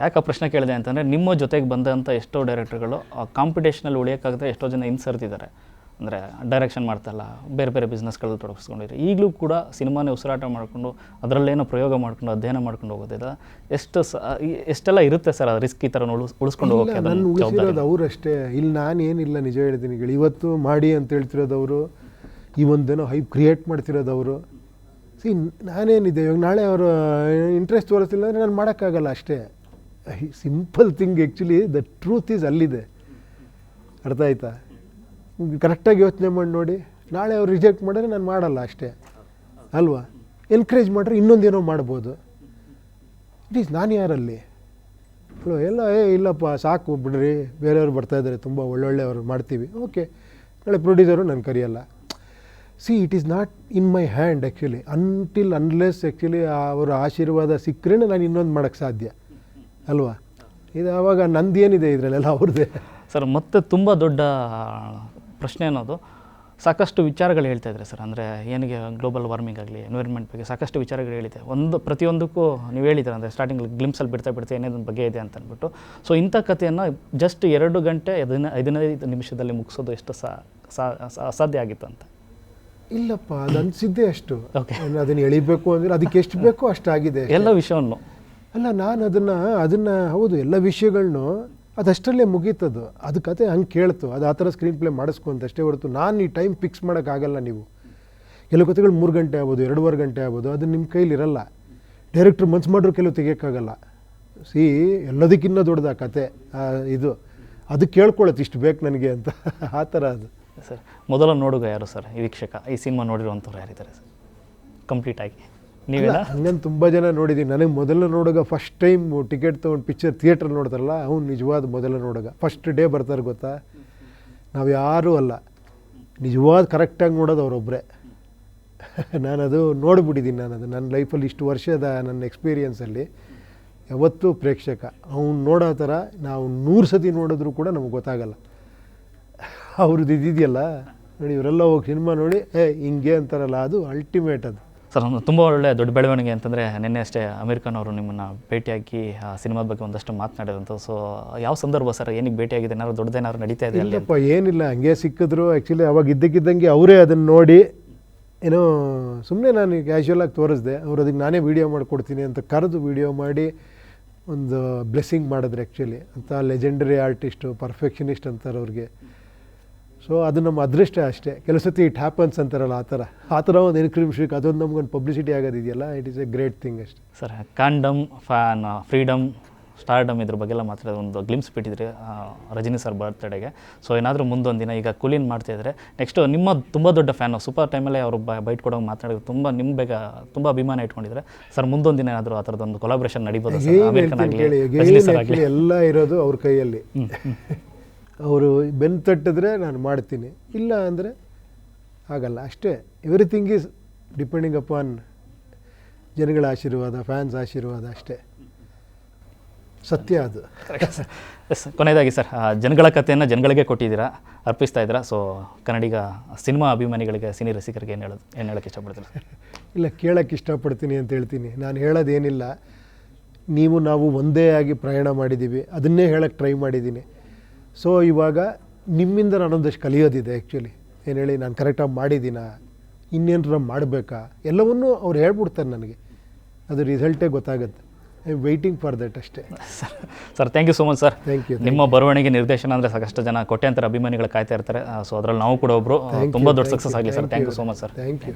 ಯಾಕೆ ಆ ಪ್ರಶ್ನೆ ಕೇಳಿದೆ ಅಂತಂದರೆ ನಿಮ್ಮ ಜೊತೆಗೆ ಬಂದಂಥ ಎಷ್ಟೋ ಡೈರೆಕ್ಟರ್ಗಳು ಕಾಂಪಿಟೇಷನಲ್ಲಿ ಉಳಿಯೋಕ್ಕಾಗದೆ ಎಷ್ಟೋ ಜನ ಹಿಂಸರ್ತಿದ್ದಾರೆ. ಅಂದರೆ ಡೈರೆಕ್ಷನ್ ಮಾಡ್ತಾಯಿಲ್ಲ, ಬೇರೆ ಬೇರೆ ಬಿಸ್ನೆಸ್ಗಳಲ್ಲಿ ತೊಡಗಿಸ್ಕೊಂಡಿದ್ದಾರೆ. ಈಗಲೂ ಕೂಡ ಸಿನಿಮಾನೇ ಉಸಿರಾಟ ಮಾಡಿಕೊಂಡು ಅದರಲ್ಲೇನೋ ಪ್ರಯೋಗ ಮಾಡ್ಕೊಂಡು ಅಧ್ಯಯನ ಮಾಡ್ಕೊಂಡು ಹೋಗೋದಿಲ್ಲ. ಎಷ್ಟೆಲ್ಲ ಇರುತ್ತೆ ಸರ್ ಆ ರಿಸ್ಕ್ ಈ ಥರ ಉಳಿಸ್ಕೊಂಡು ಹೋಗೋಕ್ಕೆ? ನಾನು ಉಳಿಸಿರೋದು ಅವರಷ್ಟೇ. ಇಲ್ಲಿ ನಾನೇನಿಲ್ಲ, ನಿಜ ಹೇಳ್ತೀನಿ. ಇವತ್ತು ಮಾಡಿ ಅಂತ ಹೇಳ್ತಿರೋದವರು, ಈ ಒಂದೇನೋ ಹೈಪ್ ಕ್ರಿಯೇಟ್ ಮಾಡ್ತಿರೋದವರು. ನಾನೇನಿದೆ ಇವಾಗ ನಾಳೆ ಅವರು ಇಂಟ್ರೆಸ್ಟ್ ತೋರಿಸ್ತಿಲ್ಲ ಅಂದರೆ ನಾನು ಮಾಡೋಕ್ಕಾಗಲ್ಲ ಅಷ್ಟೇ. Simple thing. Actually the truth is ಅಲ್ಲಿದೆ. ಅರ್ಥ ಆಯ್ತಾ? ಕರೆಕ್ಟಾಗಿ ಯೋಚನೆ ಮಾಡಿ ನೋಡಿ. ನಾಳೆ ಅವ್ರು ರಿಜೆಕ್ಟ್ ಮಾಡಿದ್ರೆ ನಾನು ಮಾಡಲ್ಲ ಅಷ್ಟೇ ಅಲ್ವಾ? ಎನ್ಕರೇಜ್ ಮಾಡಿದ್ರೆ ಇನ್ನೊಂದೇನೋ ಮಾಡ್ಬೋದು. ಇಟ್ ಈಸ್ ನಾನು ಯಾರಲ್ಲಿ ಎಲ್ಲ ಇಲ್ಲಪ್ಪ ಸಾಕು ಬಿಡ್ರಿ, ಬೇರೆಯವ್ರು ಬರ್ತಾಯಿದ್ದಾರೆ, ತುಂಬ ಒಳ್ಳೊಳ್ಳೆಯವರು ಮಾಡ್ತೀವಿ, ಓಕೆ, ನಾಳೆ ಪ್ರೊಡ್ಯೂಸರು ನಾನು ಕರೆಯಲ್ಲ. It is not in my hand actually. Unless actually ಅವರ ಆಶೀರ್ವಾದ ಸಿಕ್ಕರೆ ನಾನು ಇನ್ನೊಂದು ಮಾಡೋಕ್ಕೆ ಸಾಧ್ಯ ಅಲ್ವಾ? ಇದು ಆವಾಗ ನಂದೇನಿದೆ ಇದರಲ್ಲೆಲ್ಲ ಅವ್ರದ್ದೇ. ಸರ್ ಮತ್ತೆ ತುಂಬ ದೊಡ್ಡ ಪ್ರಶ್ನೆ ಅನ್ನೋದು, ಸಾಕಷ್ಟು ವಿಚಾರಗಳು ಹೇಳ್ತಾ ಇದ್ದಾರೆ ಸರ್. ಅಂದರೆ ಏನಿಗೆ ಗ್ಲೋಬಲ್ ವಾರ್ಮಿಂಗ್ ಆಗಲಿ, ಎನ್ವೈರ್ಮೆಂಟ್ ಬಗ್ಗೆ ಸಾಕಷ್ಟು ವಿಚಾರಗಳು ಹೇಳಿದೆ. ಪ್ರತಿಯೊಂದಕ್ಕೂ ನೀವು ಹೇಳಿದ್ದೀರ ಅಂದರೆ ಸ್ಟಾರ್ಟಿಂಗಲ್ಲಿ ಗ್ಲಿಮ್ಸಲ್ಲಿ ಬಿಡ್ತಾ ಏನೇನು ಬಗ್ಗೆ ಇದೆ ಅಂತ ಅಂದ್ಬಿಟ್ಟು. ಸೊ ಇಂಥ ಕಥೆಯನ್ನು ಜಸ್ಟ್ 2 ಗಂಟೆ 15 ನಿಮಿಷದಲ್ಲಿ ಮುಗಿಸೋದು ಎಷ್ಟು ಅಸಾಧ್ಯ ಆಗಿತ್ತು ಅಂತ? ಇಲ್ಲಪ್ಪ, ಅದು ಅನಿಸಿದ್ದೇ ಅಷ್ಟು. ಅದನ್ನು ಎಳಿಬೇಕು ಅಂದರೆ ಅದಕ್ಕೆ ಎಷ್ಟು ಬೇಕೋ ಅಷ್ಟಾಗಿದೆ ಎಲ್ಲ ವಿಷಯವನ್ನು. ಅಲ್ಲ, ನಾನು ಅದನ್ನು ಹೌದು, ಎಲ್ಲ ವಿಷಯಗಳನ್ನೂ ಅದಷ್ಟರಲ್ಲೇ ಮುಗೀತದು. ಅದು ಕತೆ ಹಂಗೆ ಕೇಳ್ತು, ಅದು ಆ ಥರ ಸ್ಕ್ರೀನ್ ಪ್ಲೇ ಮಾಡಿಸ್ಕೊಂತ ಅಷ್ಟೇ ಹೊರತು ನಾನು ಈ ಟೈಮ್ ಫಿಕ್ಸ್ ಮಾಡೋಕ್ಕಾಗಲ್ಲ. ನೀವು ಕೆಲವು ಕತೆಗಳು 3 ಗಂಟೆ ಆಗ್ಬೋದು, 2.5 ಗಂಟೆ ಆಗ್ಬೋದು, ಅದು ನಿಮ್ಮ ಕೈಲಿರಲ್ಲ. ಡೈರೆಕ್ಟ್ರ್ ಮನ್ಸು ಮಾಡ್ರು ಕೆಲವು ತೆಗಿಯೋಕ್ಕಾಗಲ್ಲ. ಎಲ್ಲದಕ್ಕಿನ್ನ ದೊಡ್ಡದು ಆ ಕತೆ. ಇದು ಅದು ಕೇಳ್ಕೊಳ್ಳುತ್ತೆ, ಇಷ್ಟು ಬೇಕು ನನಗೆ ಅಂತ. ಆ ಥರ ಅದು. ಸರ್ ಮೊದಲ ನೋಡುಗ ಯಾರು ಸರ್ ಈ ವೀಕ್ಷಕ? ಈ ಸಿನಿಮಾ ನೋಡಿರುವಂಥವ್ರು ಯಾರಿದ್ದಾರೆ ಸರ್ ಕಂಪ್ಲೀಟಾಗಿ? ನೀವೆಲ್ಲ ಹಂಗಂದು ತುಂಬ ಜನ ನೋಡಿದ್ದೀನಿ. ನನಗೆ ಮೊದಲ ನೋಡುಗ ಫಸ್ಟ್ ಟೈಮ್ ಟಿಕೆಟ್ ತೊಗೊಂಡು ಪಿಕ್ಚರ್ ಥಿಯೇಟ್ರ್ ನೋಡ್ತಾರಲ್ಲ, ಅವ್ನು ನಿಜವಾದ ಮೊದಲ ನೋಡುಗ. ಫಸ್ಟ್ ಡೇ ಬರ್ತಾರೆ ಗೊತ್ತಾ, ನಾವು ಯಾರೂ ಅಲ್ಲ, ನಿಜವಾದ ಕರೆಕ್ಟಾಗಿ ನೋಡೋದು ಅವರೊಬ್ಬರೇ. ನಾನದು ನೋಡಿಬಿಟ್ಟಿದ್ದೀನಿ. ನನ್ನ ಲೈಫಲ್ಲಿ ಇಷ್ಟು ವರ್ಷದ ನನ್ನ ಎಕ್ಸ್ಪೀರಿಯನ್ಸಲ್ಲಿ ಯಾವತ್ತೂ ಪ್ರೇಕ್ಷಕ. ಅವ್ನು ನೋಡೋ ಥರ ನಾವು 100 ಸತಿ ನೋಡಿದ್ರೂ ಕೂಡ ನಮಗೆ ಗೊತ್ತಾಗಲ್ಲ. ಅವ್ರದ್ದು ಇದೆಯಲ್ಲ ನೋಡಿ, ಇವರೆಲ್ಲ ಹೋಗಿ ಸಿನಿಮಾ ನೋಡಿ ಹಿಂಗೆ ಅಂತಾರಲ್ಲ, ಅದು ಅಲ್ಟಿಮೇಟ್. ಅದು ಸರ್ ತುಂಬ ಒಳ್ಳೆ ದೊಡ್ಡ ಬೆಳವಣಿಗೆ ಅಂತಂದರೆ ನಿನ್ನೆ ಅಷ್ಟೇ ಅಮೀರ್ ಖಾನ್ ಅವರು ನಿಮ್ಮನ್ನು ಭೇಟಿಯಾಗಿ ಸಿನಿಮಾದ ಬಗ್ಗೆ ಒಂದಷ್ಟು ಮಾತನಾಡಿದಂಥ. ಸೊ ಯಾವ ಸಂದರ್ಭ ಸರ್? ಏನಕ್ಕೆ ಭೇಟಿಯಾಗಿದೆ? ಏನಾದ್ರು ದೊಡ್ಡದೇನಾದ್ರು ನಡೀತಾ ಇದೆ? ಇಲ್ಲಪ್ಪ, ಏನಿಲ್ಲ, ಹಂಗೆ ಸಿಕ್ಕಿದ್ರು. ಆ್ಯಕ್ಚುಲಿ ಅವಾಗ ಇದ್ದಕ್ಕಿದ್ದಂಗೆ ಅವರೇ ಅದನ್ನು ನೋಡಿ ಏನೋ ಸುಮ್ಮನೆ ನಾನು ಕ್ಯಾಶುವಲಾಗಿ ತೋರಿಸ್ದೆ. ಅವ್ರು ಅದಕ್ಕೆ ನಾನೇ ವೀಡಿಯೋ ಮಾಡಿಕೊಡ್ತೀನಿ ಅಂತ ಕರೆದು ವೀಡಿಯೋ ಮಾಡಿ ಒಂದು ಬ್ಲೆಸ್ಸಿಂಗ್ ಮಾಡಿದ್ರು. ಆ್ಯಕ್ಚುಲಿ ಅಂತ ಲೆಜೆಂಡರಿ ಆರ್ಟಿಸ್ಟು, ಪರ್ಫೆಕ್ಷನಿಸ್ಟ್ ಅಂತಾರೆ ಅವ್ರಿಗೆ. ಸೊ ಅದು ನಮ್ಮ ಅದೃಷ್ಟ ಅಷ್ಟೇ. ಕೆಲವು ಸತಿ ಇಟ್ ಹ್ಯಾಪನ್ಸ್ ಅಂತಾರಲ್ಲ, ಆ ಥರ ಒಂದು ಎನ್ಕ್ರಿಮ್ಶಿಕ್, ಅದೊಂದು ನಮ್ಗೊಂದು ಪಬ್ಲಿಸಿಟಿ ಆಗೋದಿದೆಯಲ್ಲ, it is a great thing ಅಷ್ಟೇ. ಸರ್ ಕಾಂಡಮ್, ಫ್ಯಾನ್, ಫ್ರೀಡಮ್, ಸ್ಟಾರ್ಡಮ್ ಇದ್ರ ಬಗ್ಗೆಲ್ಲ ಮಾತ್ರ ಒಂದು ಗ್ಲಿಮ್ಸ್ ಬಿಟ್ಟಿದ್ರಿ ರಜನಿ ಸರ್ ಬರ್ತ್ಡೇಗೆ. ಸೊ ಏನಾದರೂ ಮುಂದೊಂದು ದಿನ ಈಗ ಕೂಲಿನ್ ಮಾಡ್ತಾಯಿದ್ರೆ ನೆಕ್ಸ್ಟ್ ನಿಮ್ಮ ತುಂಬ ದೊಡ್ಡ ಫ್ಯಾನು, ಸೂಪರ್ ಟೈಮಲ್ಲೇ ಅವರು ಬೈಟ್ ಕೊಡೋಂಗೆ ಮಾತನಾಡಿದ್ರು, ತುಂಬ ನಿಮ್ಮ ಬೇಗ ತುಂಬ ಅಭಿಮಾನ ಇಟ್ಕೊಂಡಿದ್ರೆ ಸರ್, ಮುಂದೊಂದು ದಿನ ಏನಾದರೂ ಆ ಥರದೊಂದು ಕೊಲಾಬ್ರೇಷನ್ ನಡೀಬೋದು ಸರ್? ಅಮೀರ್ ಖಾನ್ ಆಗಲಿ, ರಜನಿ ಸರ್ ಆಗಲಿ, ಎಲ್ಲ ಇರೋದು ಅವ್ರ ಕೈಯಲ್ಲಿ. ಅವರು ಬೆನ್ನು ತಟ್ಟಿದ್ರೆ ನಾನು ಮಾಡ್ತೀನಿ, ಇಲ್ಲ ಅಂದರೆ ಆಗಲ್ಲ ಅಷ್ಟೇ. ಎವ್ರಿಥಿಂಗ್ ಈಸ್ ಡಿಪೆಂಡಿಂಗ್ ಅಪಾನ್ ಜನಗಳ ಆಶೀರ್ವಾದ, ಫ್ಯಾನ್ಸ್ ಆಶೀರ್ವಾದ ಅಷ್ಟೇ. ಸತ್ಯ ಅದು. ಎಸ್, ಕೊನೆಯದಾಗಿ ಸರ್, ಜನಗಳ ಕಥೆಯನ್ನು ಜನಗಳಿಗೆ ಕೊಟ್ಟಿದ್ದೀರಾ, ಅರ್ಪಿಸ್ತಾ ಇದ್ದೀರಾ. ಸೊ ಕನ್ನಡಿಗ ಸಿನಿಮಾ ಅಭಿಮಾನಿಗಳಿಗೆ, ಸಿನಿ ರಸಿಕರಿಗೆ ಏನು ಹೇಳೋಕ್ಕೆ ಇಷ್ಟಪಡ್ತೀರಾ? ಇಲ್ಲ, ಕೇಳೋಕ್ಕೆ ಇಷ್ಟಪಡ್ತೀನಿ ಅಂತ ಹೇಳ್ತೀನಿ. ನಾನು ಹೇಳೋದೇನಿಲ್ಲ, ನಾವು ಒಂದೇ ಆಗಿ ಪ್ರಯಾಣ ಮಾಡಿದ್ದೀವಿ, ಅದನ್ನೇ ಹೇಳೋಕ್ಕೆ ಟ್ರೈ ಮಾಡಿದ್ದೀನಿ. ಸೊ ಇವಾಗ ನಿಮ್ಮಿಂದ ನಾನೊಂದಷ್ಟು ಕಲಿಯೋದಿದೆ. ಆ್ಯಕ್ಚುಲಿ ಏನು ಹೇಳಿ, ನಾನು ಕರೆಕ್ಟಾಗಿ ಮಾಡಿದ್ದೀನ, ಇನ್ನೇನಾರ ಮಾಡಬೇಕಾ, ಎಲ್ಲವನ್ನೂ ಅವ್ರು ಹೇಳ್ಬಿಡ್ತಾರೆ ನನಗೆ. ಅದು ರಿಸಲ್ಟೇ ಗೊತ್ತಾಗುತ್ತೆ. I am waiting for that ಅಷ್ಟೇ. Sir thank you so much sir. Thank you. ನಿಮ್ಮ ಬರವಣಿಗೆ, ನಿರ್ದೇಶನ ಅಂದರೆ ಸಾಕಷ್ಟು ಜನ ಕೋಟ್ಯಾಂತರ ಅಭಿಮಾನಿಗಳು ಕಾಯ್ತಾ ಇರ್ತಾರೆ. ಸೊ ಅದರಲ್ಲಿ ನಾವು ಕೂಡ ಒಬ್ಬರು. ತುಂಬ ದೊಡ್ಡ ಸಕ್ಸಸ್ ಆಗಲಿ sir. Thank you so much sir. Thank you.